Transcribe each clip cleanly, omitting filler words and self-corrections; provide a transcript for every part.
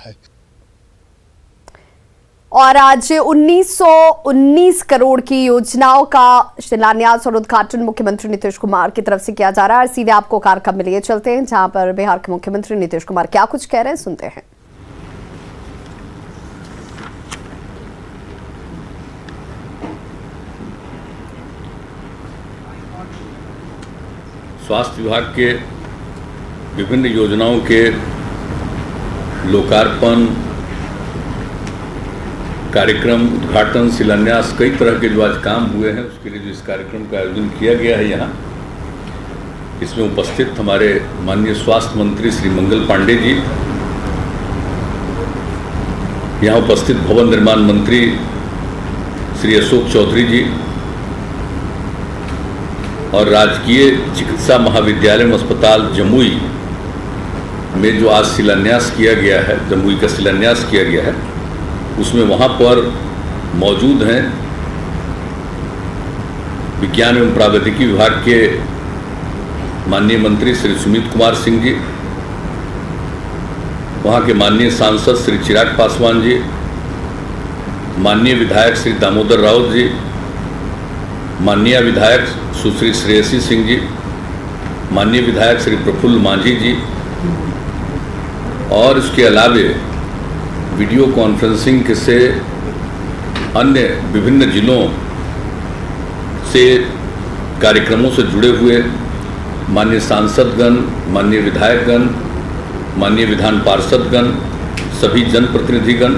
है। और आज 1919 करोड़ की योजनाओं का शिलान्यास और उद्घाटन मुख्यमंत्री नीतीश कुमार की तरफ से किया जा रहा है। सीधे आपको कार्यक्रम में लिए चलते हैं जहां पर बिहार के मुख्यमंत्री नीतीश कुमार क्या कुछ कह रहे हैं, सुनते हैं। स्वास्थ्य विभाग के विभिन्न योजनाओं के लोकार्पण, कार्यक्रम, उद्घाटन, शिलान्यास, कई तरह के जो आज काम हुए हैं उसके लिए जो इस कार्यक्रम का आयोजन किया गया है यहाँ, इसमें उपस्थित हमारे माननीय स्वास्थ्य मंत्री श्री मंगल पांडे जी, यहाँ उपस्थित भवन निर्माण मंत्री श्री अशोक चौधरी जी और राजकीय चिकित्सा महाविद्यालय अस्पताल जमुई में जो आज शिलान्यास किया गया है, जमुई का शिलान्यास किया गया है, उसमें वहाँ पर मौजूद हैं विज्ञान एवं प्रौद्योगिकी विभाग के माननीय मंत्री श्री सुमित कुमार सिंह जी, वहाँ के माननीय सांसद श्री चिराग पासवान जी, माननीय विधायक श्री दामोदर राउत जी, माननीय विधायक सुश्री श्रेयसी सिंह जी, माननीय विधायक श्री प्रफुल्ल मांझी जी, और इसके अलावे वीडियो कॉन्फ्रेंसिंग से अन्य विभिन्न जिलों से कार्यक्रमों से जुड़े हुए माननीय सांसदगण, माननीय विधायकगण, माननीय विधान पार्षदगण, सभी जनप्रतिनिधिगण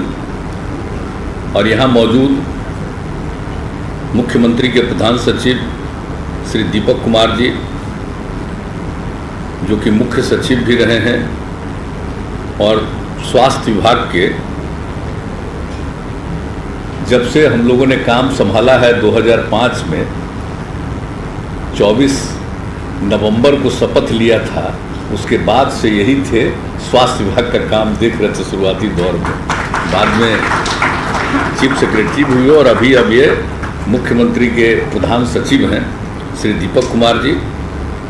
और यहाँ मौजूद मुख्यमंत्री के प्रधान सचिव श्री दीपक कुमार जी, जो कि मुख्य सचिव भी रहे हैं, और स्वास्थ्य विभाग के जब से हम लोगों ने काम संभाला है 2005 में, 24 नवंबर को शपथ लिया था, उसके बाद से यही थे, स्वास्थ्य विभाग का काम देख रहे थे शुरुआती दौर में, बाद में चीफ सेक्रेटरी भी हुए और अभी अब ये मुख्यमंत्री के प्रधान सचिव हैं श्री दीपक कुमार जी,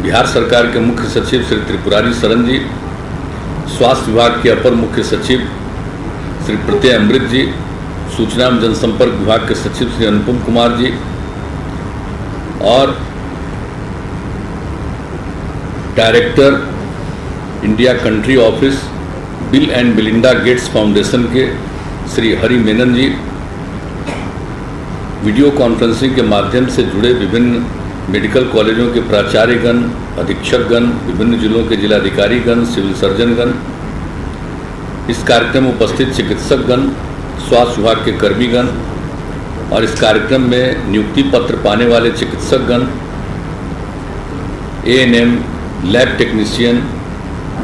बिहार सरकार के मुख्य सचिव श्री त्रिपुरारी शरण जी, स्वास्थ्य विभाग के अपर मुख्य सचिव श्री प्रत्यय अमृत जी, सूचना एवं जनसंपर्क विभाग के सचिव श्री अनुपम कुमार जी और director India country office bill and Melinda Gates foundation के श्री हरि मेनन जी, वीडियो कॉन्फ्रेंसिंग के माध्यम से जुड़े विभिन्न मेडिकल कॉलेजों के प्राचार्यगण, अधीक्षकगण, विभिन्न जिलों के जिलाधिकारीगण, सिविल सर्जनगण, इस कार्यक्रम में उपस्थित चिकित्सकगण, स्वास्थ्य विभाग के कर्मीगण और इस कार्यक्रम में नियुक्ति पत्र पाने वाले चिकित्सकगण, ANM, lab technician,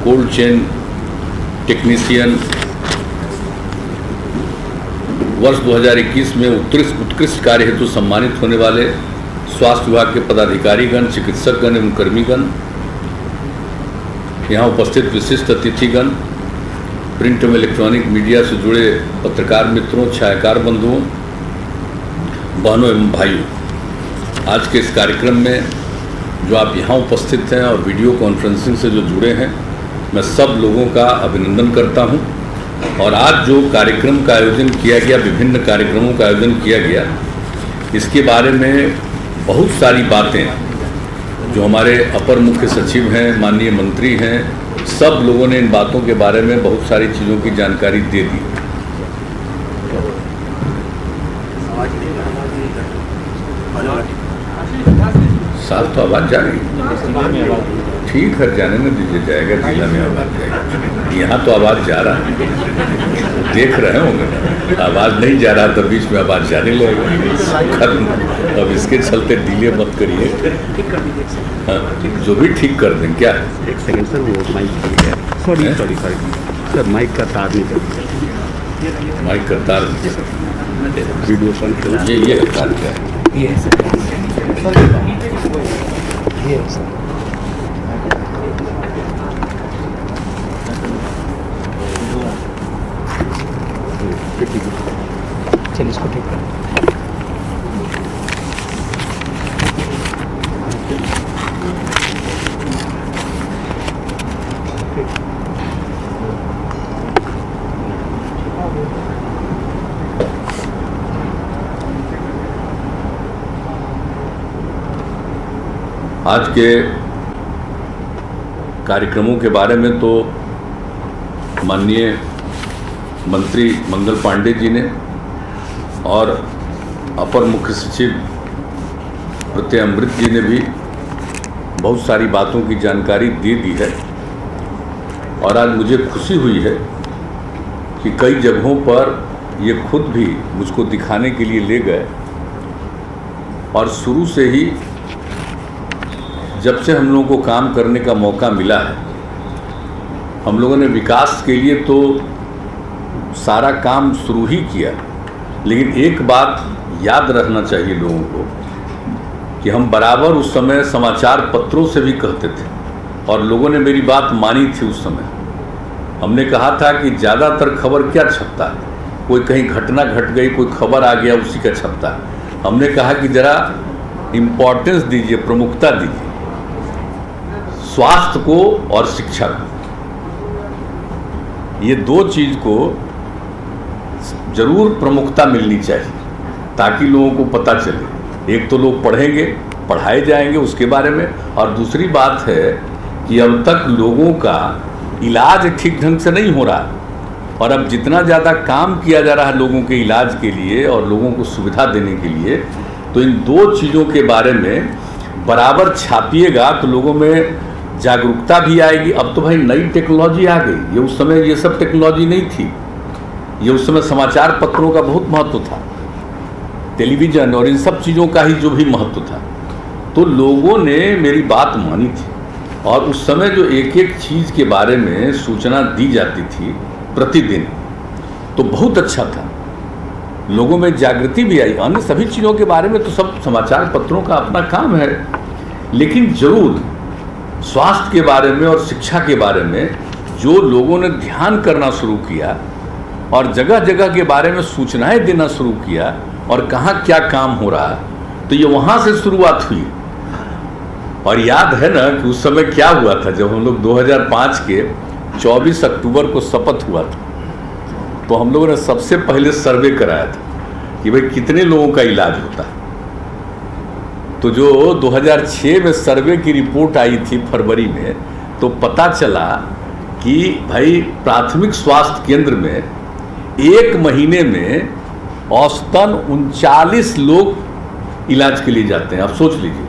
cold chain technician, वर्ष 2021 में उत्कृष्ट कार्य हेतु सम्मानित होने वाले स्वास्थ्य विभाग के पदाधिकारीगण, चिकित्सकगण एवं कर्मीगण, यहाँ उपस्थित विशिष्ट अतिथिगण, प्रिंट एवं इलेक्ट्रॉनिक मीडिया से जुड़े पत्रकार मित्रों, छायाकार बंधुओं, बहनों एवं भाइयों, आज के इस कार्यक्रम में जो आप यहाँ उपस्थित हैं और वीडियो कॉन्फ्रेंसिंग से जो जुड़े हैं, मैं सब लोगों का अभिनंदन करता हूँ। और आज जो कार्यक्रम का आयोजन किया गया, विभिन्न कार्यक्रमों का आयोजन किया गया, इसके बारे में बहुत सारी बातें जो हमारे अपर मुख्य सचिव हैं, माननीय मंत्री हैं, सब लोगों ने इन बातों के बारे में बहुत सारी चीज़ों की जानकारी दे दी। साफ तो आवाज़ जा रही है, ठीक है, जाने में दीजिए, जाएगा, जिला में आवाज़ जाएगी। यहाँ तो आवाज़ जा रहा है, देख रहे होंगे, आवाज़ नहीं जा रहा तो बीच में आवाज़ जाने लगेगा। अब इसके चलते डिले मत करिए, हाँ, जो भी ठीक कर दें। क्या है? एक सेकंड सर, वो माइक, सॉरी सर, माइक का तार नहीं कर, माइक का तार वीडियो कॉन्फ्रेंस, ये तार क्या है? ये सर, चलिए इसको ठीक कर। आज के कार्यक्रमों के बारे में तो माननीय मंत्री मंगल पांडे जी ने और अपर मुख्य सचिव प्रत्यय अमृत जी ने भी बहुत सारी बातों की जानकारी दे दी है। और आज मुझे खुशी हुई है कि कई जगहों पर ये खुद भी मुझको दिखाने के लिए ले गए और शुरू से ही जब से हम लोगों को काम करने का मौका मिला है, हम लोगों ने विकास के लिए तो सारा काम शुरू ही किया। लेकिन एक बात याद रखना चाहिए लोगों को कि हम बराबर उस समय समाचार पत्रों से भी कहते थे और लोगों ने मेरी बात मानी थी। उस समय हमने कहा था कि ज़्यादातर खबर क्या छपता है, कोई कहीं घटना घट गई, कोई खबर आ गया, उसी का छपता है। हमने कहा कि ज़रा इम्पोर्टेंस दीजिए, प्रमुखता दीजिए स्वास्थ्य को और शिक्षा को। ये दो चीज़ को जरूर प्रमुखता मिलनी चाहिए ताकि लोगों को पता चले। एक तो लोग पढ़ेंगे, पढ़ाए जाएंगे उसके बारे में, और दूसरी बात है कि अब तक लोगों का इलाज ठीक ढंग से नहीं हो रहा और अब जितना ज़्यादा काम किया जा रहा है लोगों के इलाज के लिए और लोगों को सुविधा देने के लिए, तो इन दो चीज़ों के बारे में बराबर छापिएगा तो लोगों में जागरूकता भी आएगी। अब तो भाई नई टेक्नोलॉजी आ गई, ये उस समय ये सब टेक्नोलॉजी नहीं थी। ये उस समय समाचार पत्रों का बहुत महत्व था, टेलीविज़न और इन सब चीज़ों का ही जो भी महत्व था। तो लोगों ने मेरी बात मानी थी और उस समय जो एक एक चीज़ के बारे में सूचना दी जाती थी प्रतिदिन, तो बहुत अच्छा था। लोगों में जागृति भी आई। अन्य सभी चीज़ों के बारे में तो सब समाचार पत्रों का अपना काम है, लेकिन जरूर स्वास्थ्य के बारे में और शिक्षा के बारे में जो लोगों ने ध्यान करना शुरू किया और जगह जगह के बारे में सूचनाएं देना शुरू किया और कहाँ क्या काम हो रहा है, तो ये वहाँ से शुरुआत हुई। और याद है ना कि उस समय क्या हुआ था, जब हम लोग 2005 के 24 अक्टूबर को शपथ हुआ था, तो हम लोगों ने सबसे पहले सर्वे कराया था कि भाई कितने लोगों का इलाज होता है। तो जो 2006 में सर्वे की रिपोर्ट आई थी फरवरी में, तो पता चला कि भाई प्राथमिक स्वास्थ्य केंद्र में एक महीने में औसतन 39 लोग इलाज के लिए जाते हैं। आप सोच लीजिए,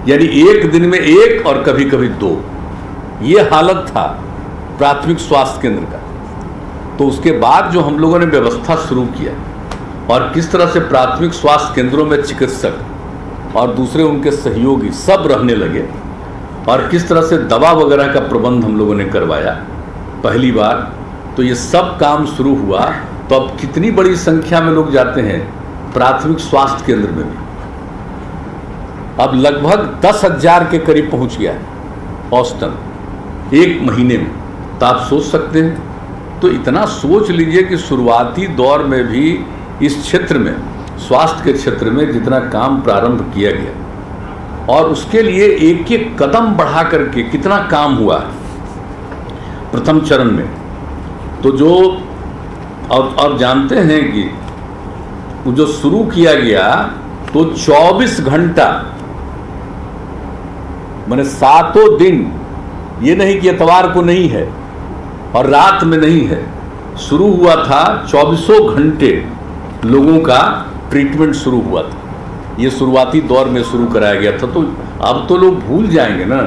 यानी एक दिन में एक और कभी कभी दो, ये हालत था प्राथमिक स्वास्थ्य केंद्र का। तो उसके बाद जो हम लोगों ने व्यवस्था शुरू किया और किस तरह से प्राथमिक स्वास्थ्य केंद्रों में चिकित्सक और दूसरे उनके सहयोगी सब रहने लगे और किस तरह से दवा वगैरह का प्रबंध हम लोगों ने करवाया पहली बार, तो ये सब काम शुरू हुआ। तो अब कितनी बड़ी संख्या में लोग जाते हैं प्राथमिक स्वास्थ्य केंद्र में भी, अब लगभग 10,000 के करीब पहुंच गया है औसतन एक महीने में। तो आप सोच सकते हैं, तो इतना सोच लीजिए कि शुरुआती दौर में भी इस क्षेत्र में, स्वास्थ्य के क्षेत्र में जितना काम प्रारंभ किया गया और उसके लिए एक एक कदम बढ़ा करके कितना काम हुआ प्रथम चरण में। तो जो अब जानते हैं कि वो जो शुरू किया गया तो 24 घंटा माने 7 दिन, ये नहीं कि इतवार को नहीं है और रात में नहीं है, शुरू हुआ था 24 घंटे लोगों का ट्रीटमेंट शुरू हुआ था। ये शुरुआती दौर में शुरू कराया गया था। तो अब तो लोग भूल जाएंगे ना,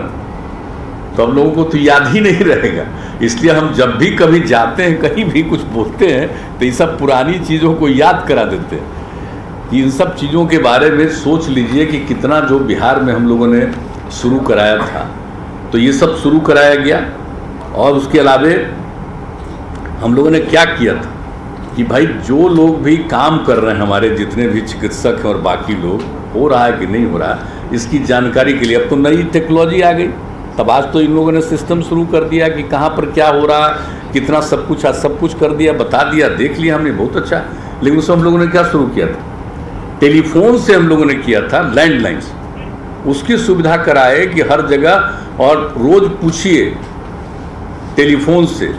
तो अब लोगों को तो याद ही नहीं रहेगा। इसलिए हम जब भी कभी जाते हैं, कहीं भी कुछ बोलते हैं, तो ये सब पुरानी चीज़ों को याद करा देते हैं कि इन सब चीज़ों के बारे में सोच लीजिए कि कितना जो बिहार में हम लोगों ने शुरू कराया था। तो ये सब शुरू कराया गया और उसके अलावे हम लोगों ने क्या किया था कि भाई जो लोग भी काम कर रहे हैं, हमारे जितने भी चिकित्सक हैं और बाकी लोग, हो रहा है कि नहीं हो रहा, इसकी जानकारी के लिए अब तो नई टेक्नोलॉजी आ गई। तब आज तो इन लोगों ने सिस्टम शुरू कर दिया कि कहाँ पर क्या हो रहा, कितना सब कुछ, आज सब कुछ कर दिया, बता दिया, देख लिया हमने, बहुत अच्छा। लेकिन उसमें हम लोगों ने क्या शुरू किया था, टेलीफोन से हम लोगों ने किया था, लैंडलाइंस, उसकी सुविधा कराए कि हर जगह, और रोज़ पूछिए टेलीफोन से,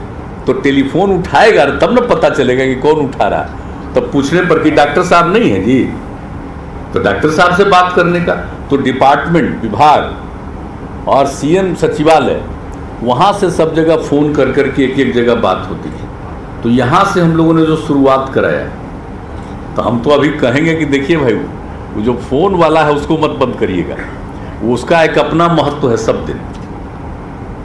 तो टेलीफोन उठाएगा तब ना पता चलेगा कि कौन उठा रहा। तब पूछने पर कि डॉक्टर साहब नहीं है जी, तो डॉक्टर साहब से बात करने का, तो डिपार्टमेंट, विभाग और सीएम सचिवालय, वहाँ से सब जगह फ़ोन कर करके एक एक जगह बात होती है। तो यहाँ से हम लोगों ने जो शुरुआत कराया, तो हम तो अभी कहेंगे कि देखिए भाई, वो जो फ़ोन वाला है उसको मत बंद करिएगा, वो उसका एक अपना महत्व है सब दिन।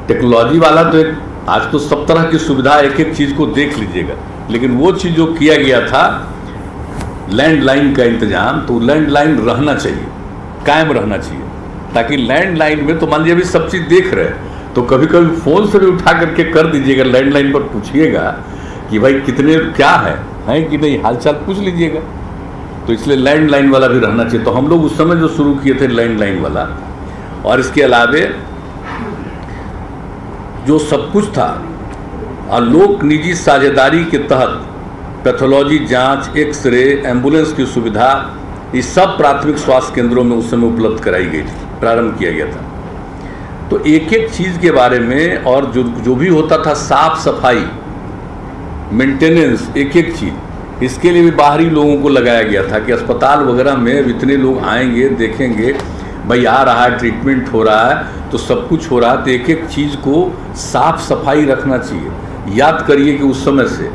टेक्नोलॉजी वाला तो एक, आज तो सब तरह की सुविधा, एक एक चीज़ को देख लीजिएगा, लेकिन वो चीज़ जो किया गया था लैंडलाइन का इंतजाम, तो लैंडलाइन रहना चाहिए, कायम रहना चाहिए, ताकि लैंडलाइन में तो मान लीजिए अभी सब चीज़ देख रहे हैं, तो कभी कभी फ़ोन से भी उठा करके कर दीजिएगा, लैंडलाइन पर पूछिएगा कि भाई कितने क्या है कि नहीं, हालचाल पूछ लीजिएगा। तो इसलिए लैंडलाइन वाला भी रहना चाहिए। तो हम लोग उस समय जो शुरू किए थे लैंडलाइन वाला, और इसके अलावे जो सब कुछ था, लोक निजी साझेदारी के तहत पैथोलॉजी जांच, एक्सरे, एम्बुलेंस की सुविधा, ये सब प्राथमिक स्वास्थ्य केंद्रों में उस समय उपलब्ध कराई गई थी, प्रारंभ किया गया था। तो एक एक चीज़ के बारे में, और जो भी होता था, साफ सफाई, मेंटेनेंस, एक एक चीज़, इसके लिए भी बाहरी लोगों को लगाया गया था कि अस्पताल वगैरह में इतने लोग आएंगे, देखेंगे भाई आ रहा है, ट्रीटमेंट हो रहा है, तो सब कुछ हो रहा है, तो एक एक चीज़ को साफ सफाई रखना चाहिए। याद करिए कि उस समय से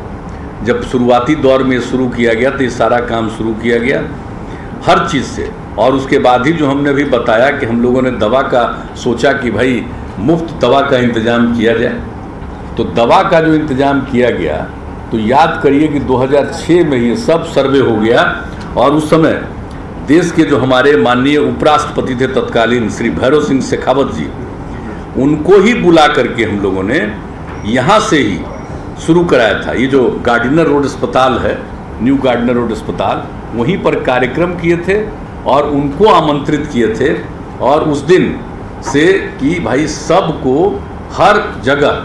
जब शुरुआती दौर में शुरू किया गया, तो ये सारा काम शुरू किया गया हर चीज़ से। और उसके बाद ही जो हमने अभी बताया कि हम लोगों ने दवा का सोचा कि भाई मुफ्त दवा का इंतज़ाम किया जाए, तो दवा का जो इंतज़ाम किया गया, तो याद करिए कि 2006 में ये सब सर्वे हो गया। और उस समय देश के जो हमारे माननीय उपराष्ट्रपति थे तत्कालीन, श्री भैरव सिंह शेखावत जी, उनको ही बुला करके हम लोगों ने यहाँ से ही शुरू कराया था। ये जो गार्डिनर रोड अस्पताल है, न्यू गार्डिनर रोड अस्पताल, वहीं पर कार्यक्रम किए थे और उनको आमंत्रित किए थे। और उस दिन से कि भाई सबको हर जगह,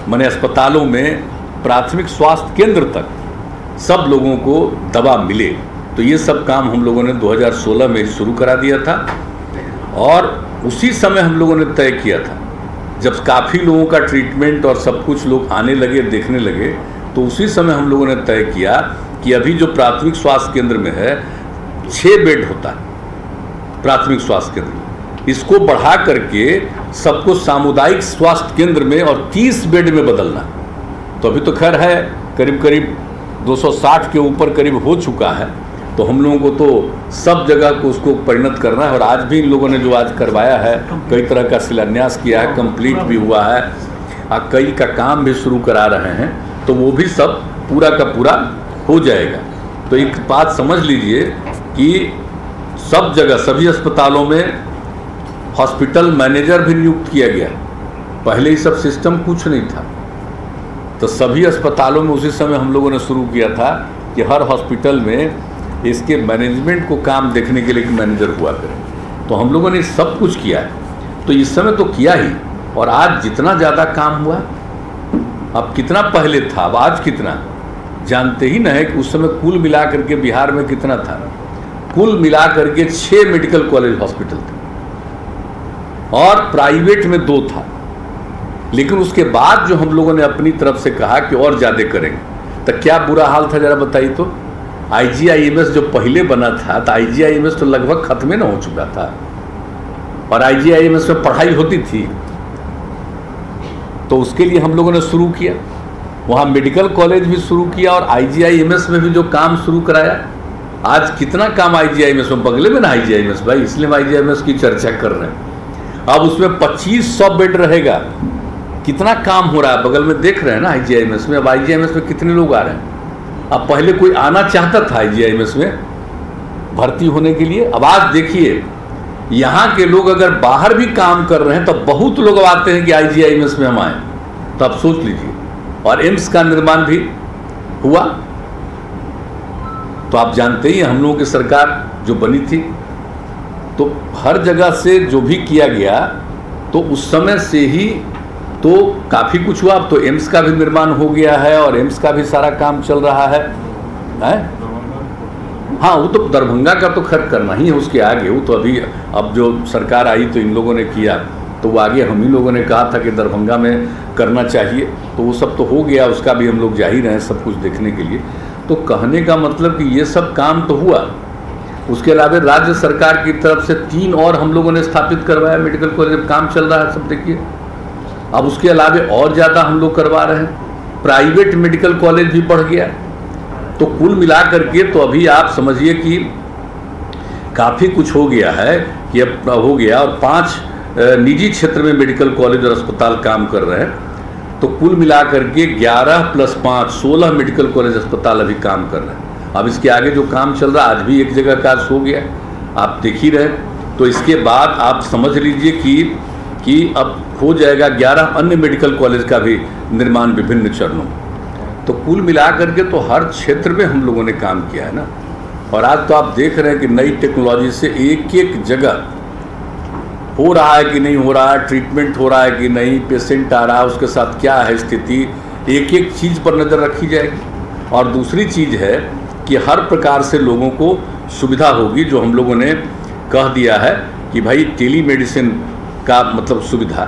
माने अस्पतालों में, प्राथमिक स्वास्थ्य केंद्र तक सब लोगों को दवा मिले। तो ये सब काम हम लोगों ने 2016 में ही शुरू करा दिया था। और उसी समय हम लोगों ने तय किया था, जब काफ़ी लोगों का ट्रीटमेंट और सब कुछ लोग आने लगे, देखने लगे, तो उसी समय हम लोगों ने तय किया कि अभी जो प्राथमिक स्वास्थ्य केंद्र में है 6 बेड होता है प्राथमिक स्वास्थ्य केंद्र में, इसको बढ़ा करके सबको सामुदायिक स्वास्थ्य केंद्र में और 30 बेड में बदलना। तो अभी तो खैर है करीब करीब 260 के ऊपर करीब हो चुका है, तो हम लोगों को तो सब जगह को उसको परिणत करना है। और आज भी इन लोगों ने जो आज करवाया है, कई तरह का शिलान्यास किया है, कंप्लीट भी हुआ है, और कई का काम भी शुरू करा रहे हैं, तो वो भी सब पूरा का पूरा हो जाएगा। तो एक बात समझ लीजिए कि सब जगह, सभी अस्पतालों में हॉस्पिटल मैनेजर भी नियुक्त किया गया। पहले ये सब सिस्टम कुछ नहीं था, तो सभी अस्पतालों में उसी समय हम लोगों ने शुरू किया था कि हर हॉस्पिटल में इसके मैनेजमेंट को काम देखने के लिए एक मैनेजर हुआ करे। तो हम लोगों ने सब कुछ किया है। तो इस समय तो किया ही, और आज जितना ज़्यादा काम हुआ, अब कितना पहले था, अब आज कितना, जानते ही ना है कि उस समय कुल मिला करके बिहार में कितना था। कुल मिला करके 6 मेडिकल कॉलेज हॉस्पिटल थे और प्राइवेट में 2 था। लेकिन उसके बाद जो हम लोगों ने अपनी तरफ से कहा कि और ज़्यादा करेंगे, तो क्या बुरा हाल था ज़रा बताइए। तो IGIMS जो पहले बना था, तो IGIMS तो लगभग खत्म ही ना हो चुका था, और IGIMS में पढ़ाई होती थी। तो उसके लिए हम लोगों ने शुरू किया, वहाँ मेडिकल कॉलेज भी शुरू किया, और IGIMS में भी जो काम शुरू कराया। आज कितना काम IGIMS में, बगले में ना IGIMS भाई, इसलिए हम IGIMS की चर्चा कर रहे हैं। अब उसमें 2500 बेड रहेगा। कितना काम हो रहा है, बगल में देख रहे हैं ना IGIMS में। अब IGIMS में कितने लोग आ रहे हैं। अब पहले कोई आना चाहता था IGIMS में भर्ती होने के लिए, अब आज देखिए यहाँ के लोग अगर बाहर भी काम कर रहे हैं तो बहुत लोग आते हैं कि IGIMS में हम आए। तो आप सोच लीजिए। और एम्स का निर्माण भी हुआ। तो आप जानते ही हम लोगों की सरकार जो बनी थी, तो हर जगह से जो भी किया गया, तो उस समय से ही तो काफ़ी कुछ हुआ। अब तो एम्स का भी निर्माण हो गया है, और एम्स का भी सारा काम चल रहा है। हाँ, वो तो दरभंगा का तो खैर करना ही है, उसके आगे वो तो अभी, अब जो सरकार आई तो इन लोगों ने किया, तो वो आगे हम ही लोगों ने कहा था कि दरभंगा में करना चाहिए, तो वो सब तो हो गया, उसका भी हम लोग जा ही रहे हैं सब कुछ देखने के लिए। तो कहने का मतलब कि ये सब काम तो हुआ, उसके अलावा राज्य सरकार की तरफ से 3 और हम लोगों ने स्थापित करवाया मेडिकल कॉलेज, काम चल रहा है सब देखिए। अब उसके अलावा और ज़्यादा हम लोग करवा रहे हैं, प्राइवेट मेडिकल कॉलेज भी बढ़ गया। तो कुल मिलाकर के तो अभी आप समझिए कि काफ़ी कुछ हो गया है कि अब हो गया, और 5 निजी क्षेत्र में मेडिकल कॉलेज और अस्पताल काम कर रहे हैं। तो कुल मिलाकर के 11 + 5 16 मेडिकल कॉलेज अस्पताल अभी काम कर रहे हैं। अब इसके आगे जो काम चल रहा है, आज भी एक जगह काज हो गया, आप देख ही रहे। तो इसके बाद आप समझ लीजिए कि अब हो जाएगा 11 अन्य मेडिकल कॉलेज का भी निर्माण विभिन्न चरणों। तो कुल मिलाकर के तो हर क्षेत्र में हम लोगों ने काम किया है ना। और आज तो आप देख रहे हैं कि नई टेक्नोलॉजी से एक जगह हो रहा है कि नहीं हो रहा है, ट्रीटमेंट हो रहा है कि नहीं, पेशेंट आ रहा है उसके साथ क्या है स्थिति, एक चीज़ पर नज़र रखी जाएगी। और दूसरी चीज़ है कि हर प्रकार से लोगों को सुविधा होगी, जो हम लोगों ने कह दिया है कि भाई टेली मेडिसिन का मतलब सुविधा,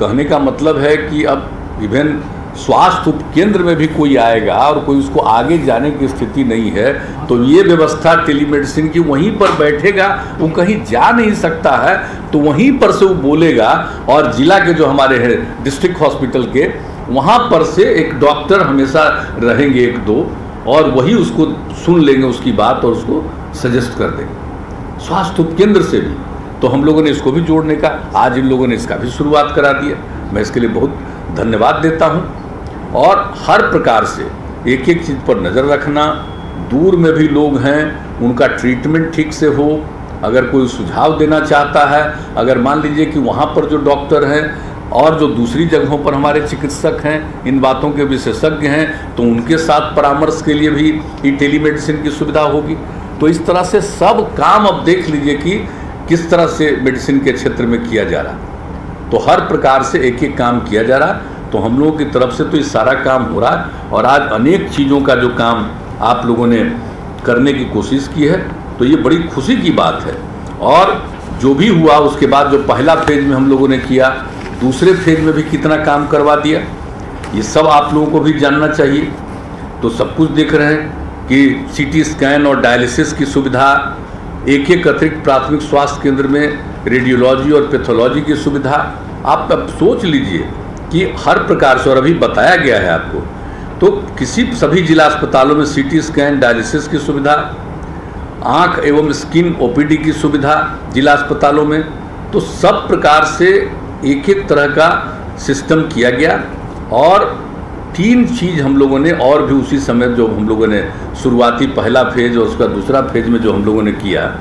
कहने का मतलब है कि अब विभिन्न स्वास्थ्य उपकेंद्र में भी कोई आएगा और कोई उसको आगे जाने की स्थिति नहीं है, तो ये व्यवस्था टेलीमेडिसिन की, वहीं पर बैठेगा, वो कहीं जा नहीं सकता है, तो वहीं पर से वो बोलेगा। और जिला के जो हमारे हैं डिस्ट्रिक्ट हॉस्पिटल के, वहाँ पर से एक डॉक्टर हमेशा रहेंगे 1-2, और वही उसको सुन लेंगे उसकी बात और उसको सजेस्ट कर देंगे। स्वास्थ्य उपकेंद्र से भी तो हम लोगों ने इसको भी जोड़ने का, आज इन लोगों ने इसका भी शुरुआत करा दिया, मैं इसके लिए बहुत धन्यवाद देता हूँ। और हर प्रकार से एक चीज़ पर नज़र रखना, दूर में भी लोग हैं उनका ट्रीटमेंट ठीक से हो। अगर कोई सुझाव देना चाहता है, अगर मान लीजिए कि वहाँ पर जो डॉक्टर हैं और जो दूसरी जगहों पर हमारे चिकित्सक हैं, इन बातों के विशेषज्ञ हैं, तो उनके साथ परामर्श के लिए भी ये टेलीमेडिसिन की सुविधा होगी। तो इस तरह से सब काम अब देख लीजिए कि किस तरह से मेडिसिन के क्षेत्र में किया जा रहा है। तो हर प्रकार से एक काम किया जा रहा है। तो हम लोगों की तरफ से तो ये सारा काम हो रहा है, और आज अनेक चीज़ों का जो काम आप लोगों ने करने की कोशिश की है, तो ये बड़ी खुशी की बात है। और जो भी हुआ उसके बाद जो पहला फेज में हम लोगों ने किया, दूसरे फेज में भी कितना काम करवा दिया, ये सब आप लोगों को भी जानना चाहिए। तो सब कुछ देख रहे हैं कि CT स्कैन और डायलिसिस की सुविधा, एक अतिरिक्त प्राथमिक स्वास्थ्य केंद्र में रेडियोलॉजी और पैथोलॉजी की सुविधा। आप अब सोच लीजिए कि हर प्रकार से, और अभी बताया गया है आपको, तो सभी जिला अस्पतालों में CT स्कैन डायलिसिस की सुविधा, आँख एवं स्किन OPD की सुविधा जिला अस्पतालों में, तो सब प्रकार से एक तरह का सिस्टम किया गया। और 3 चीज़ हम लोगों ने और भी उसी समय जो हम लोगों ने शुरुआती पहला फेज और उसका दूसरा फेज में जो हम लोगों ने किया,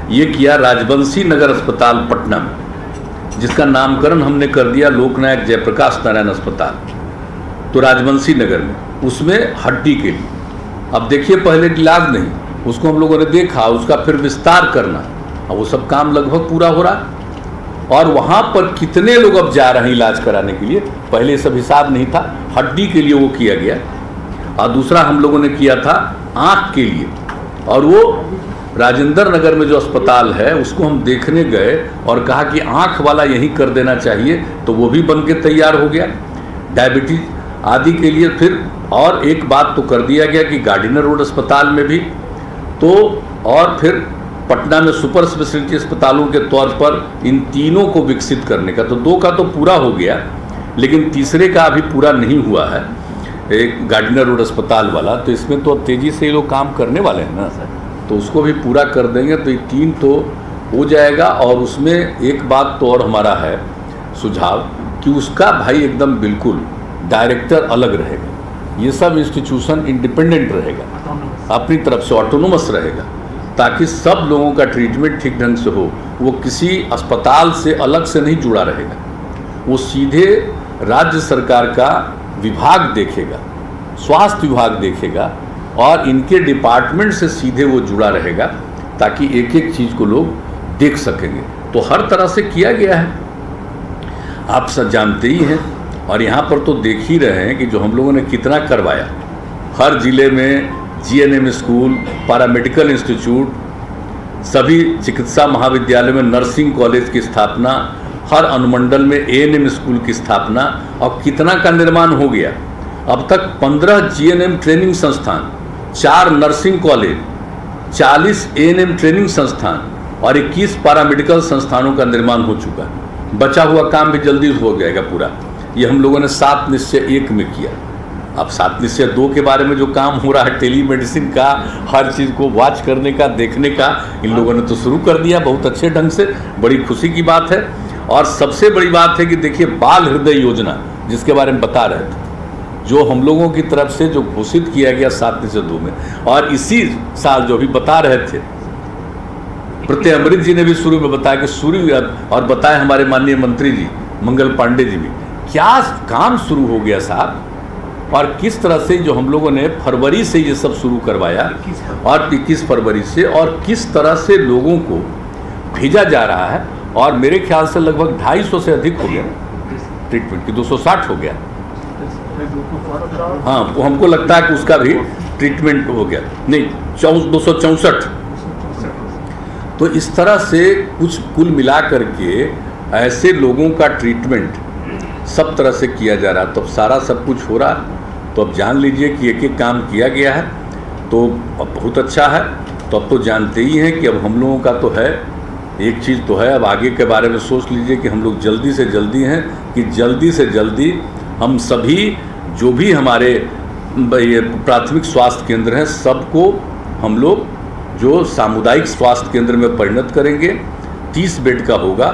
ये किया राजवंशी नगर अस्पताल पटना में, जिसका नामकरण हमने कर दिया लोकनायक जयप्रकाश नारायण अस्पताल। तो राजवंशी नगर में, उसमें हड्डी के लिए, अब देखिए पहले इलाज नहीं, उसको हम लोगों ने देखा, उसका फिर विस्तार करना, अब वो सब काम लगभग पूरा हो रहा। और वहाँ पर कितने लोग अब जा रहे हैं इलाज कराने के लिए, पहले सब हिसाब नहीं था। हड्डी के लिए वो किया गया, और दूसरा हम लोगों ने किया था आँख के लिए, और वो राजेंद्र नगर में जो अस्पताल है उसको हम देखने गए और कहा कि आँख वाला यहीं कर देना चाहिए, तो वो भी बन के तैयार हो गया। डायबिटीज आदि के लिए फिर और एक बात तो कर दिया गया कि गार्डिनर रोड अस्पताल में भी, तो और फिर पटना में सुपर स्पेशलिटी अस्पतालों के तौर पर इन तीनों को विकसित करने का, तो 2 का तो पूरा हो गया, लेकिन तीसरे का अभी पूरा नहीं हुआ है, एक गार्डिनर रोड अस्पताल वाला। तो इसमें तो तेज़ी से ये लोग काम करने वाले हैं ना सर, तो उसको भी पूरा कर देंगे, तो ये 3 तो हो जाएगा। और उसमें एक बात तो और हमारा है सुझाव कि उसका भाई एकदम बिल्कुल डायरेक्टर अलग रहेगा, ये सब इंस्टीट्यूशन इंडिपेंडेंट रहेगा, अपनी तरफ से ऑटोनोमस रहेगा, ताकि सब लोगों का ट्रीटमेंट ठीक ढंग से हो। वो किसी अस्पताल से अलग से नहीं जुड़ा रहेगा, वो सीधे राज्य सरकार का विभाग देखेगा, स्वास्थ्य विभाग देखेगा, और इनके डिपार्टमेंट से सीधे वो जुड़ा रहेगा, ताकि एक चीज़ को लोग देख सकेंगे। तो हर तरह से किया गया है, आप सब जानते ही हैं। और यहाँ पर तो देख ही रहे हैं कि जो हम लोगों ने कितना करवाया, हर जिले में GNM स्कूल, पैरामेडिकल इंस्टीट्यूट, सभी चिकित्सा महाविद्यालय में नर्सिंग कॉलेज की स्थापना, हर अनुमंडल में ANM स्कूल की स्थापना, और कितना का निर्माण हो गया। अब तक 15 GNM ट्रेनिंग संस्थान, 4 नर्सिंग कॉलेज, 40 A&M ट्रेनिंग संस्थान और 21 पैरामेडिकल संस्थानों का निर्माण हो चुका है। बचा हुआ काम भी जल्दी हो जाएगा पूरा। ये हम लोगों ने 7 निश्चय 1 में किया। अब 7 निश्चय 2 के बारे में जो काम हो रहा है, टेलीमेडिसिन का, हर चीज़ को वॉच करने का, देखने का, इन लोगों ने तो शुरू कर दिया बहुत अच्छे ढंग से। बड़ी खुशी की बात है। और सबसे बड़ी बात है कि देखिए, बाल हृदय योजना जिसके बारे में बता रहे थे, जो हम लोगों की तरफ से जो घोषित किया गया 7 निश्चय 2 में, और इसी साल जो भी बता रहे थे प्रत्यय अमृत जी ने भी शुरू में बताया कि शुरू, और बताए हमारे माननीय मंत्री जी मंगल पांडे जी भी, क्या काम शुरू हो गया साहब, और किस तरह से जो हम लोगों ने फरवरी से ये सब शुरू करवाया, और 21 फरवरी से, और किस तरह से लोगों को भेजा जा रहा है। और मेरे ख्याल से लगभग 250 से अधिक हो गया ट्रीटमेंट की, 260 हो गया। हाँ, वो हमको लगता है कि उसका भी ट्रीटमेंट हो गया, नहीं 264। तो इस तरह से कुछ कुल मिला करके ऐसे लोगों का ट्रीटमेंट सब तरह से किया जा रहा। तो अब सारा सब कुछ हो रहा, तो अब जान लीजिए कि एक एक काम किया गया है, तो अब बहुत अच्छा है। तो अब तो जानते ही हैं कि अब हम लोगों का तो है, एक चीज़ तो है, अब आगे के बारे में सोच लीजिए कि हम लोग जल्दी से जल्दी हैं कि जल्दी से जल्दी हम सभी जो भी हमारे ये प्राथमिक स्वास्थ्य केंद्र हैं, सबको हम लोग जो सामुदायिक स्वास्थ्य केंद्र में परिणत करेंगे। 30 बेड का होगा।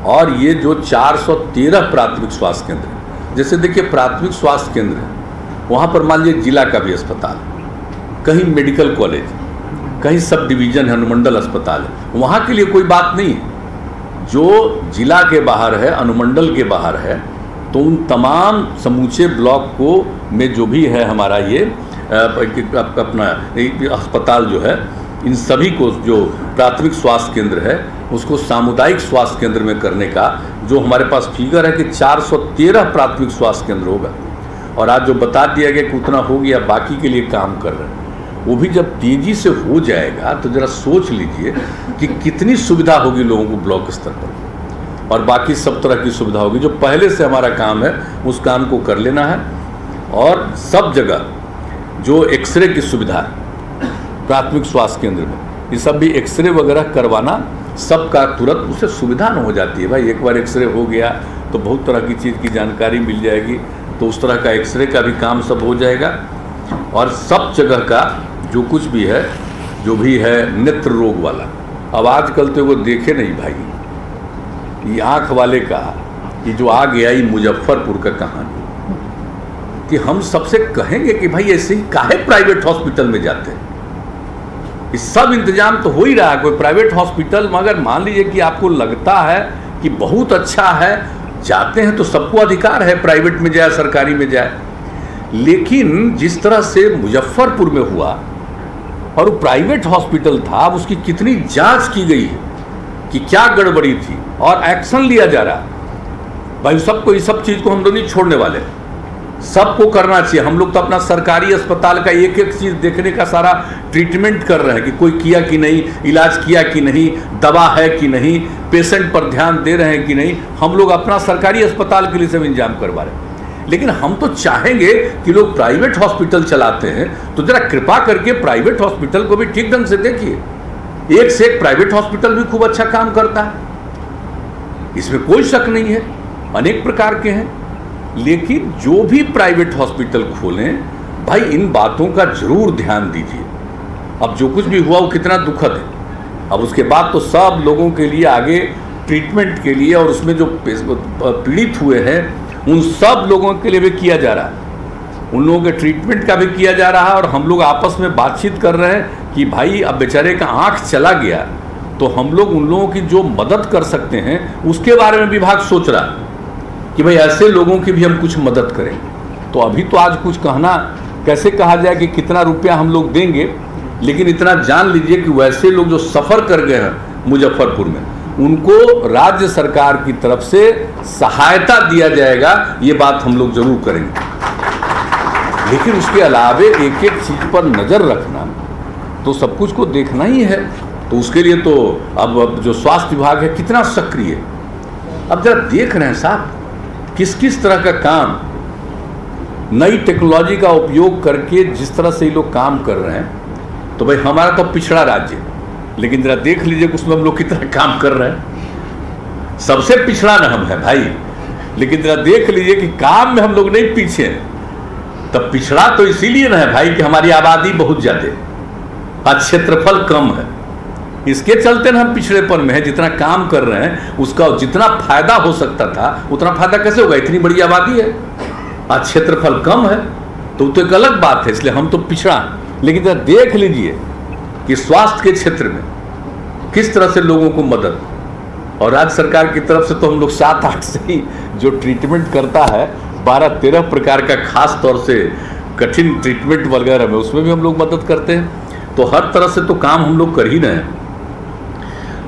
और ये जो 413 प्राथमिक स्वास्थ्य केंद्र है, जैसे देखिए प्राथमिक स्वास्थ्य केंद्र है, वहाँ पर मान लीजिए जिला का भी अस्पताल, कहीं मेडिकल कॉलेज, कहीं सब डिवीज़न है, अनुमंडल अस्पताल है, वहाँ के लिए कोई बात नहीं है। जो जिला के बाहर है, अनुमंडल के बाहर है, तो उन तमाम समूचे ब्लॉक को में जो भी है हमारा ये अपना अस्पताल जो है, इन सभी को जो प्राथमिक स्वास्थ्य केंद्र है उसको सामुदायिक स्वास्थ्य केंद्र में करने का जो हमारे पास फिगर है कि 413 प्राथमिक स्वास्थ्य केंद्र होगा। और आज जो बता दिया गया कि उतना हो गया, बाकी के लिए काम कर रहे हैं, वो भी जब तेज़ी से हो जाएगा तो ज़रा सोच लीजिए कि कितनी सुविधा होगी लोगों को ब्लॉक स्तर पर, और बाकी सब तरह की सुविधा होगी। जो पहले से हमारा काम है उस काम को कर लेना है। और सब जगह जो एक्सरे की सुविधा है प्राथमिक स्वास्थ्य केंद्र में, ये सब भी एक्सरे वगैरह करवाना सबका तुरंत उससे सुविधा न हो जाती है। भाई एक बार एक्सरे हो गया तो बहुत तरह की चीज़ की जानकारी मिल जाएगी, तो उस तरह का एक्सरे का भी काम सब हो जाएगा। और सब जगह का जो कुछ भी है, जो भी है नेत्र रोग वाला, अब आजकल तो वो देखे नहीं भाई, ये आँख वाले का ये जो आ गया ये मुजफ्फरपुर का कहानी, कि हम सबसे कहेंगे कि भाई ऐसे ही काहे प्राइवेट हॉस्पिटल में जाते हैं। इस सब इंतजाम तो हो ही रहा है, कोई प्राइवेट हॉस्पिटल, मगर मान लीजिए कि आपको लगता है कि बहुत अच्छा है, जाते हैं तो सबको अधिकार है प्राइवेट में जाए सरकारी में जाए। लेकिन जिस तरह से मुजफ्फरपुर में हुआ और वो प्राइवेट हॉस्पिटल था, उसकी कितनी जांच की गई है कि क्या गड़बड़ी थी और एक्शन लिया जा रहा है। भाई सबको, इस सब चीज़ को हम लोग नहीं छोड़ने वाले, सबको करना चाहिए। हम लोग तो अपना सरकारी अस्पताल का एक एक चीज़ देखने का सारा ट्रीटमेंट कर रहे हैं कि कोई किया कि नहीं, इलाज किया कि नहीं, दवा है कि नहीं, पेशेंट पर ध्यान दे रहे हैं कि नहीं। हम लोग अपना सरकारी अस्पताल के लिए सब इंतजाम करवा रहे हैं। लेकिन हम तो चाहेंगे कि लोग प्राइवेट हॉस्पिटल चलाते हैं तो जरा कृपा करके प्राइवेट हॉस्पिटल को भी ठीक ढंग से देखिए। एक से एक प्राइवेट हॉस्पिटल भी खूब अच्छा काम करता है, इसमें कोई शक नहीं है, अनेक प्रकार के हैं। लेकिन जो भी प्राइवेट हॉस्पिटल खोलें, भाई इन बातों का जरूर ध्यान दीजिए। अब जो कुछ भी हुआ वो कितना दुखद है। अब उसके बाद तो सब लोगों के लिए आगे ट्रीटमेंट के लिए, और उसमें जो पीड़ित हुए हैं उन सब लोगों के लिए भी किया जा रहा है, उन लोगों के ट्रीटमेंट का भी किया जा रहा है। और हम लोग आपस में बातचीत कर रहे हैं कि भाई अब बेचारे का आँख चला गया तो हम लोग उन लोगों की जो मदद कर सकते हैं उसके बारे में विभाग सोच रहा है कि भाई ऐसे लोगों की भी हम कुछ मदद करें। तो अभी तो आज कुछ कहना कैसे कहा जाए कि कितना रुपया हम लोग देंगे, लेकिन इतना जान लीजिए कि वैसे लोग जो सफ़र कर गए हैं मुजफ्फरपुर में, उनको राज्य सरकार की तरफ से सहायता दिया जाएगा, ये बात हम लोग जरूर करेंगे। लेकिन उसके अलावे एक एक चीज़ पर नज़र रखना, तो सब कुछ को देखना ही है। तो उसके लिए तो अब जो स्वास्थ्य विभाग है कितना सक्रिय है। अब जरा देख रहे हैं साहब किस किस तरह का काम, नई टेक्नोलॉजी का उपयोग करके जिस तरह से ये लोग काम कर रहे हैं। तो भाई हमारा तो पिछड़ा राज्य, लेकिन जरा देख लीजिए कि उसमें हम लोग कितना काम कर रहे हैं। सबसे पिछड़ा न हम है भाई, लेकिन जरा देख लीजिए कि काम में हम लोग नहीं पीछे हैं। तब पिछड़ा तो इसीलिए ना है भाई कि हमारी आबादी बहुत ज्यादा, क्षेत्रफल कम है, इसके चलते ना हम पिछड़ेपन में है। जितना काम कर रहे हैं उसका जितना फायदा हो सकता था उतना फायदा कैसे होगा, इतनी बड़ी आबादी है, क्षेत्रफल कम है, तो एक अलग बात है, इसलिए हम तो पिछड़ा। लेकिन जरा देख लीजिए कि स्वास्थ्य के क्षेत्र में किस तरह से लोगों को मदद, और राज्य सरकार की तरफ से तो हम लोग 7-8 से ही जो ट्रीटमेंट करता है 12-13 प्रकार का, खास तौर से कठिन ट्रीटमेंट वगैरह में, उसमें भी हम लोग मदद करते हैं। तो हर तरह से तो काम हम लोग कर ही रहे हैं।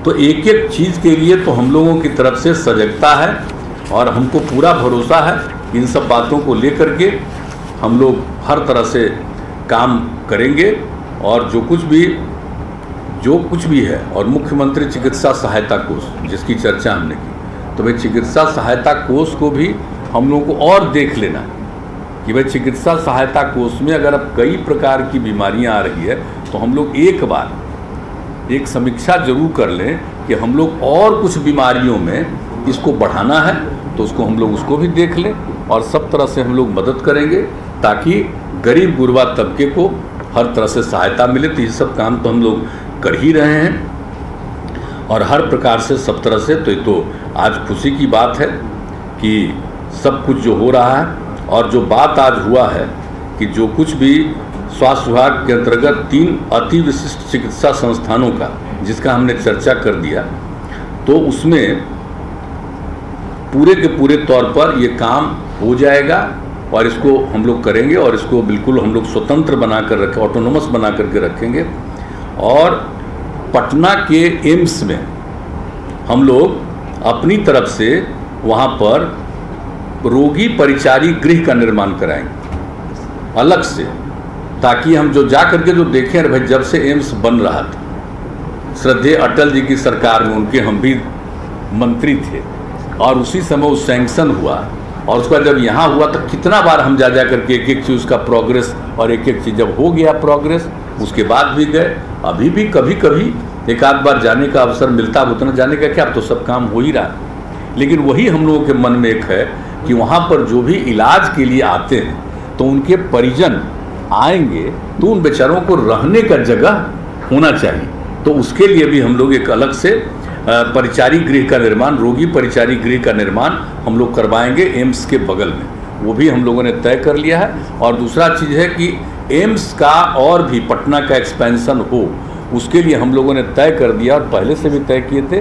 तो एक एक चीज़ के लिए तो हम लोगों की तरफ से सजगता है और हमको पूरा भरोसा है। इन सब बातों को लेकर के हम लोग हर तरह से काम करेंगे, और जो कुछ भी है। और मुख्यमंत्री चिकित्सा सहायता कोष जिसकी चर्चा हमने की, तो भाई चिकित्सा सहायता कोष को भी हम लोगों को और देख लेना है कि भाई चिकित्सा सहायता कोष में अगर अब कई प्रकार की बीमारियां आ रही है तो हम लोग एक बार एक समीक्षा जरूर कर लें कि हम लोग और कुछ बीमारियों में इसको बढ़ाना है, तो उसको हम लोग उसको भी देख लें और सब तरह से हम लोग मदद करेंगे ताकि गरीब गुरबा तबके को हर तरह से सहायता मिले। तो ये सब काम तो हम लोग कर ही रहे हैं और हर प्रकार से सब तरह से। तो ये तो आज खुशी की बात है कि सब कुछ जो हो रहा है, और जो बात आज हुआ है कि जो कुछ भी स्वास्थ्य विभाग के अंतर्गत 3 अति विशिष्ट चिकित्सा संस्थानों का जिसका हमने चर्चा कर दिया, तो उसमें पूरे के पूरे तौर पर ये काम हो जाएगा और इसको हम लोग करेंगे और इसको बिल्कुल हम लोग स्वतंत्र बनाकर रखें, ऑटोनोमस बना करके रखेंगे। और पटना के एम्स में हम लोग अपनी तरफ से वहाँ पर रोगी परिचारी गृह का निर्माण कराएंगे अलग से, ताकि हम जो जा करके जो देखें, भाई जब से एम्स बन रहा था, श्रद्धेय अटल जी की सरकार में उनके हम भी मंत्री थे और उसी समय वो सैंक्शन हुआ, और उसका जब यहाँ हुआ तो कितना बार हम जा करके एक एक चीज़ उसका प्रोग्रेस, और एक एक चीज़ जब हो गया प्रोग्रेस उसके बाद भी गए। अभी भी कभी कभी एक आध बार जाने का अवसर मिलता, अब उतना जाने का क्या, अब तो सब काम हो ही रहा। लेकिन वही हम लोगों के मन में एक है कि वहाँ पर जो भी इलाज के लिए आते हैं तो उनके परिजन आएंगे तो उन बेचारों को रहने का जगह होना चाहिए। तो उसके लिए भी हम लोग एक अलग से परिचारी गृह का निर्माण, रोगी परिचारी गृह का निर्माण हम लोग करवाएंगे एम्स के बगल में, वो भी हम लोगों ने तय कर लिया है। और दूसरा चीज़ है कि एम्स का और भी पटना का एक्सपेंशन हो, उसके लिए हम लोगों ने तय कर दिया और पहले से भी तय किए थे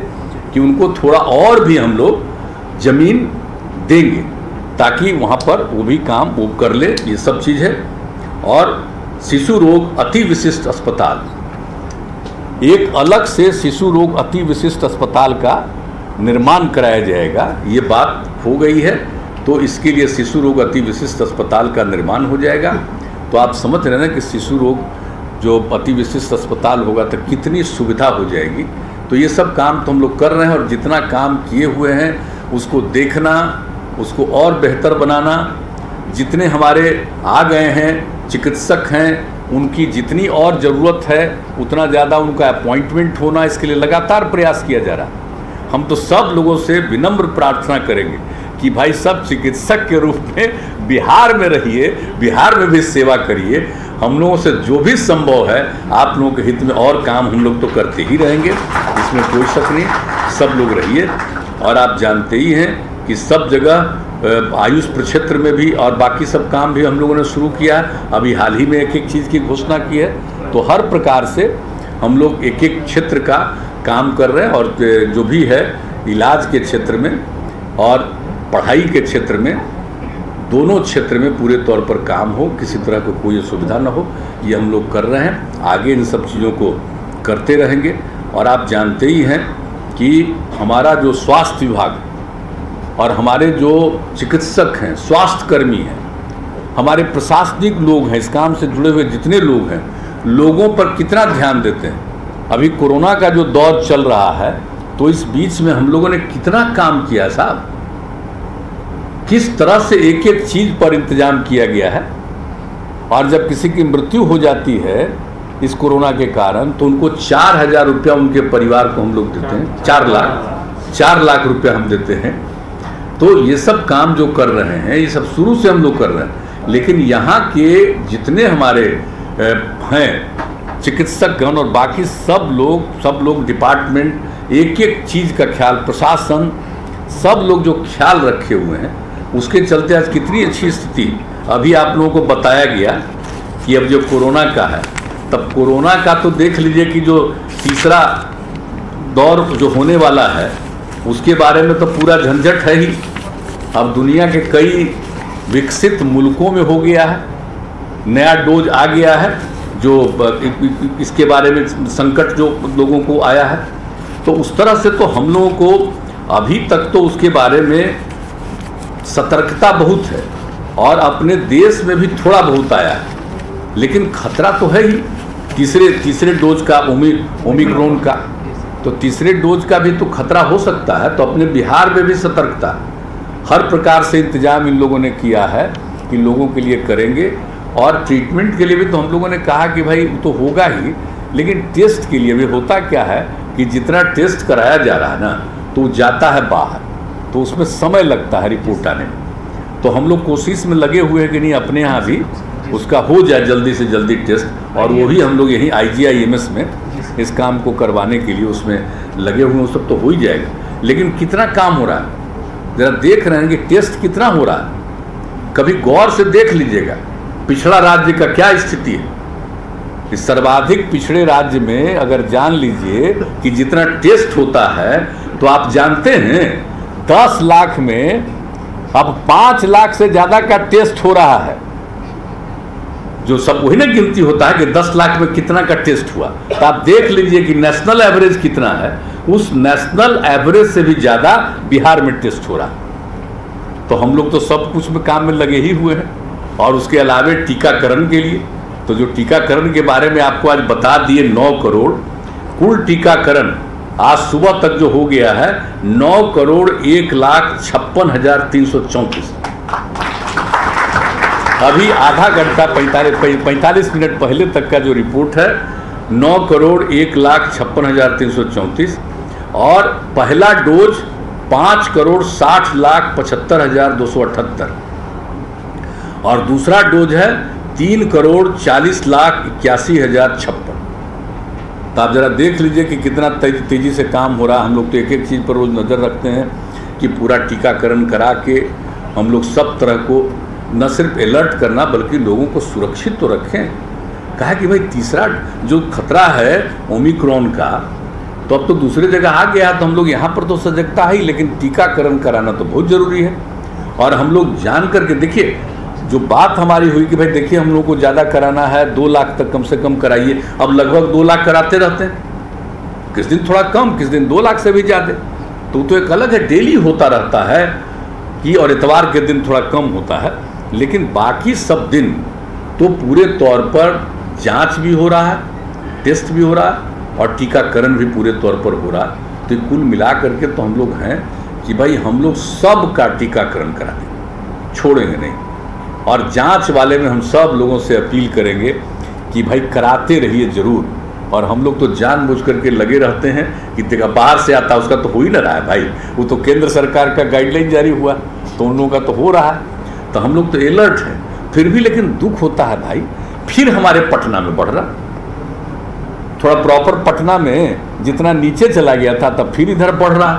कि उनको थोड़ा और भी हम लोग ज़मीन देंगे ताकि वहाँ पर वो भी काम वो कर ले, ये सब चीज़ है। और शिशु रोग अति विशिष्ट अस्पताल, एक अलग से शिशु रोग अति विशिष्ट अस्पताल का निर्माण कराया जाएगा, ये बात हो गई है। तो इसके लिए शिशु रोग अति विशिष्ट अस्पताल का निर्माण हो जाएगा। तो आप समझ रहे हैं कि शिशु रोग जो अति विशिष्ट अस्पताल होगा तो कितनी सुविधा हो जाएगी। तो ये सब काम तो हम लोग कर रहे हैं, और जितना काम किए हुए हैं उसको देखना, उसको और बेहतर बनाना। जितने हमारे आ गए हैं चिकित्सक हैं, उनकी जितनी और ज़रूरत है उतना ज़्यादा उनका अपॉइंटमेंट होना, इसके लिए लगातार प्रयास किया जा रहा है। हम तो सब लोगों से विनम्र प्रार्थना करेंगे कि भाई सब चिकित्सक के रूप में बिहार में रहिए, बिहार में भी सेवा करिए। हम लोगों से जो भी संभव है आप लोगों के हित में और काम हम लोग तो करते ही रहेंगे, इसमें कोई शक नहीं। सब लोग रहिए। और आप जानते ही हैं कि सब जगह आयुष प्रक्षेत्र में भी और बाकी सब काम भी हम लोगों ने शुरू किया है। अभी हाल ही में एक एक चीज़ की घोषणा की है। तो हर प्रकार से हम लोग एक एक क्षेत्र का काम कर रहे हैं, और जो भी है इलाज के क्षेत्र में और पढ़ाई के क्षेत्र में, दोनों क्षेत्र में पूरे तौर पर काम हो, किसी तरह को कोई असुविधा न हो, ये हम लोग कर रहे हैं। आगे इन सब चीज़ों को करते रहेंगे। और आप जानते ही हैं कि हमारा जो स्वास्थ्य विभाग और हमारे जो चिकित्सक हैं, स्वास्थ्यकर्मी हैं, हमारे प्रशासनिक लोग हैं, इस काम से जुड़े हुए जितने लोग हैं, लोगों पर कितना ध्यान देते हैं। अभी कोरोना का जो दौर चल रहा है तो इस बीच में हम लोगों ने कितना काम किया साहब, किस तरह से एक एक चीज़ पर इंतजाम किया गया है। और जब किसी की मृत्यु हो जाती है इस कोरोना के कारण, तो उनको 4,000 रुपया उनके परिवार को हम लोग देते हैं। 4 लाख रुपया हम देते हैं। तो ये सब काम जो कर रहे हैं, ये सब शुरू से हम लोग कर रहे हैं। लेकिन यहाँ के जितने हमारे हैं चिकित्सकगण और बाकी सब लोग डिपार्टमेंट, एक एक चीज़ का ख्याल, प्रशासन, सब लोग जो ख्याल रखे हुए हैं, उसके चलते आज कितनी अच्छी स्थिति। अभी आप लोगों को बताया गया कि अब जो कोरोना का है, तब कोरोना का तो देख लीजिए कि जो तीसरा दौर जो होने वाला है उसके बारे में तो पूरा झंझट है ही। अब दुनिया के कई विकसित मुल्कों में हो गया है, नया डोज आ गया है, जो इसके बारे में संकट जो लोगों को आया है। तो उस तरह से तो हम लोगों को अभी तक तो उसके बारे में सतर्कता बहुत है और अपने देश में भी थोड़ा बहुत आया है, लेकिन खतरा तो है ही तीसरे डोज का, ओमिक्रॉन का। तो तीसरे डोज का भी तो खतरा हो सकता है। तो अपने बिहार में भी सतर्कता, हर प्रकार से इंतजाम इन लोगों ने किया है कि लोगों के लिए करेंगे। और ट्रीटमेंट के लिए भी तो हम लोगों ने कहा कि भाई तो होगा ही, लेकिन टेस्ट के लिए भी होता क्या है कि जितना टेस्ट कराया जा रहा है ना, तो जाता है बाहर, तो उसमें समय लगता है रिपोर्ट आने में। तो हम लोग कोशिश में लगे हुए हैं कि नहीं अपने यहाँ भी उसका हो जाए जल्दी से जल्दी टेस्ट। और वो भी हम लोग यहीं IGIMS में इस काम को करवाने के लिए उसमें लगे हुए हैं। सब तो हो ही जाएगा, लेकिन कितना काम हो रहा है ज़रा देख रहे हैं कि टेस्ट कितना हो रहा है। कभी गौर से देख लीजिएगा पिछड़ा राज्य का क्या स्थिति है। इस सर्वाधिक पिछड़े राज्य में अगर जान लीजिए कि जितना टेस्ट होता है, तो आप जानते हैं 10 लाख में अब 5 लाख से ज़्यादा का टेस्ट हो रहा है। जो सब वही ना गिनती होता है कि 10 लाख में कितना का टेस्ट हुआ। तो आप देख लीजिए कि नेशनल एवरेज कितना है, उस नेशनल एवरेज से भी ज़्यादा बिहार में टेस्ट हो रहा है। तो हम लोग तो सब कुछ में काम में लगे ही हुए हैं। और उसके अलावे टीकाकरण के लिए, तो जो टीकाकरण के बारे में आपको आज बता दिए 9 करोड़ कुल टीकाकरण आज सुबह तक जो हो गया है 9,01,56,334। अभी आधा घंटा 45 मिनट पहले तक का जो रिपोर्ट है 9,01,56,334 और पहला डोज 5,60,75,278 और दूसरा डोज है 3,40,81,056। तो आप जरा देख लीजिए कि कितना तेजी से काम हो रहा है। हम लोग तो एक एक चीज़ पर रोज़ नज़र रखते हैं कि पूरा टीकाकरण करा के हम लोग सब तरह को न सिर्फ अलर्ट करना बल्कि लोगों को सुरक्षित तो रखें। कहा कि भाई तीसरा जो खतरा है ओमिक्रॉन का, तो अब तो दूसरी जगह आ गया, तो हम लोग यहाँ पर तो सजगता ही, लेकिन टीकाकरण कराना तो बहुत ज़रूरी है। और हम लोग जान करके देखिए, जो बात हमारी हुई कि भाई देखिए हम लोग को ज़्यादा कराना है, 2 लाख तक कम से कम कराइए। अब लगभग 2 लाख कराते रहते हैं, किस दिन थोड़ा कम, किस दिन 2 लाख से भी ज़्यादा। तो एक अलग है, डेली होता रहता है कि, और इतवार के दिन थोड़ा कम होता है, लेकिन बाकी सब दिन तो पूरे तौर पर जांच भी हो रहा है, टेस्ट भी हो रहा है और टीकाकरण भी पूरे तौर पर हो रहा है। तो कुल मिला करके तो हम लोग हैं कि भाई हम लोग सब का टीकाकरण करा देंगे, छोड़ेंगे नहीं। और जांच वाले में हम सब लोगों से अपील करेंगे कि भाई कराते रहिए ज़रूर। और हम लोग तो जानबूझ करके लगे रहते हैं कि देखा बाहर से आता उसका तो हो ही ना रहा है भाई, वो तो केंद्र सरकार का गाइडलाइन जारी हुआ तो उन लोगों का तो हो रहा है। तो हम लोग तो अलर्ट हैं फिर भी, लेकिन दुख होता है भाई फिर हमारे पटना में बढ़ रहा, थोड़ा प्रॉपर पटना में जितना नीचे चला गया था तब फिर इधर बढ़ रहा।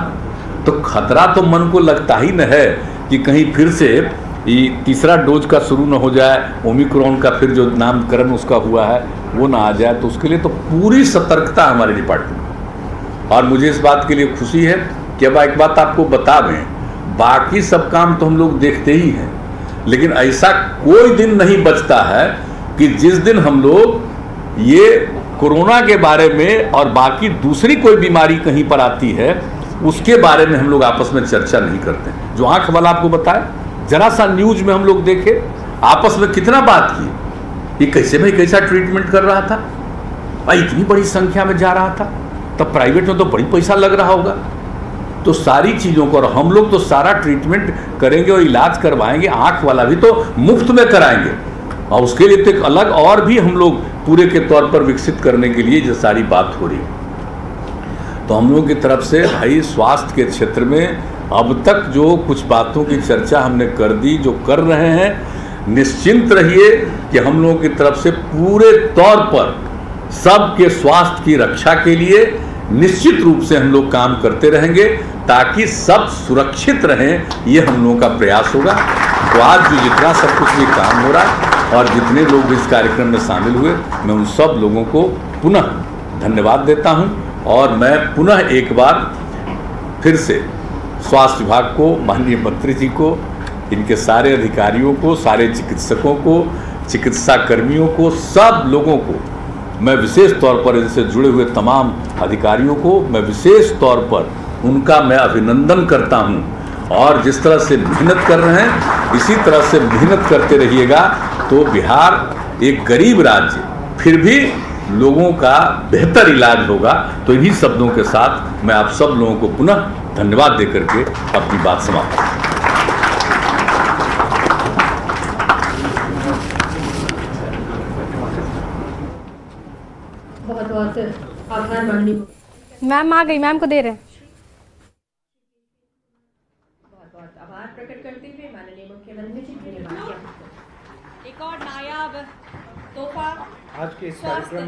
तो खतरा तो मन को लगता ही न है कि कहीं फिर से ये तीसरा डोज का शुरू न हो जाए, ओमिक्रॉन का फिर जो नामकरण उसका हुआ है वो ना आ जाए। तो उसके लिए तो पूरी सतर्कता हमारे डिपार्टमेंट। और मुझे इस बात के लिए खुशी है कि अब एक बात आपको बता दें, बाकी सब काम तो हम लोग देखते ही हैं, लेकिन ऐसा कोई दिन नहीं बचता है कि जिस दिन हम लोग ये कोरोना के बारे में और बाकी दूसरी कोई बीमारी कहीं पर आती है उसके बारे में हम लोग आपस में चर्चा नहीं करते। जो आंख वाला आपको बताए, जरा सा न्यूज में हम लोग देखे आपस में कितना बात की, ये कैसे भाई कैसा ट्रीटमेंट कर रहा था भाई, इतनी बड़ी संख्या में जा रहा था, तब प्राइवेट में तो बड़ी पैसा लग रहा होगा। तो सारी चीज़ों को, और हम लोग तो सारा ट्रीटमेंट करेंगे और इलाज करवाएंगे, आंख वाला भी तो मुफ्त में कराएंगे। और उसके लिए तो एक अलग और भी हम लोग पूरे के तौर पर विकसित करने के लिए जो सारी बात हो रही है। तो हम लोगों की तरफ से भाई स्वास्थ्य के क्षेत्र में अब तक जो कुछ बातों की चर्चा हमने कर दी, जो कर रहे हैं, निश्चिंत रहिए कि हम लोगों की तरफ से पूरे तौर पर सबके स्वास्थ्य की रक्षा के लिए निश्चित रूप से हम लोग काम करते रहेंगे ताकि सब सुरक्षित रहें, ये हम लोगों का प्रयास होगा। तो आज जो जितना सब कुछ भी काम हो रहा है और जितने लोग इस कार्यक्रम में शामिल हुए, मैं उन सब लोगों को पुनः धन्यवाद देता हूं और मैं पुनः एक बार फिर से स्वास्थ्य विभाग को, माननीय मंत्री जी को, इनके सारे अधिकारियों को, सारे चिकित्सकों को, चिकित्सा कर्मियों को, सब लोगों को, मैं विशेष तौर पर इनसे जुड़े हुए तमाम अधिकारियों को मैं विशेष तौर पर उनका मैं अभिनंदन करता हूं। और जिस तरह से मेहनत कर रहे हैं इसी तरह से मेहनत करते रहिएगा तो बिहार एक गरीब राज्य फिर भी लोगों का बेहतर इलाज होगा। तो इन्हीं शब्दों के साथ मैं आप सब लोगों को पुनः धन्यवाद देकर के अपनी बात समाप्त करता हूं। बहुत बहुत आभार माननीय मैम आ गई, मैम को दे रहे हैं। बहुत बहुत आभार प्रकट करते हुए माननीय मुख्यमंत्री जी धन्यवाद। एक और नायाब तोहफा आज के इस कार्यक्रम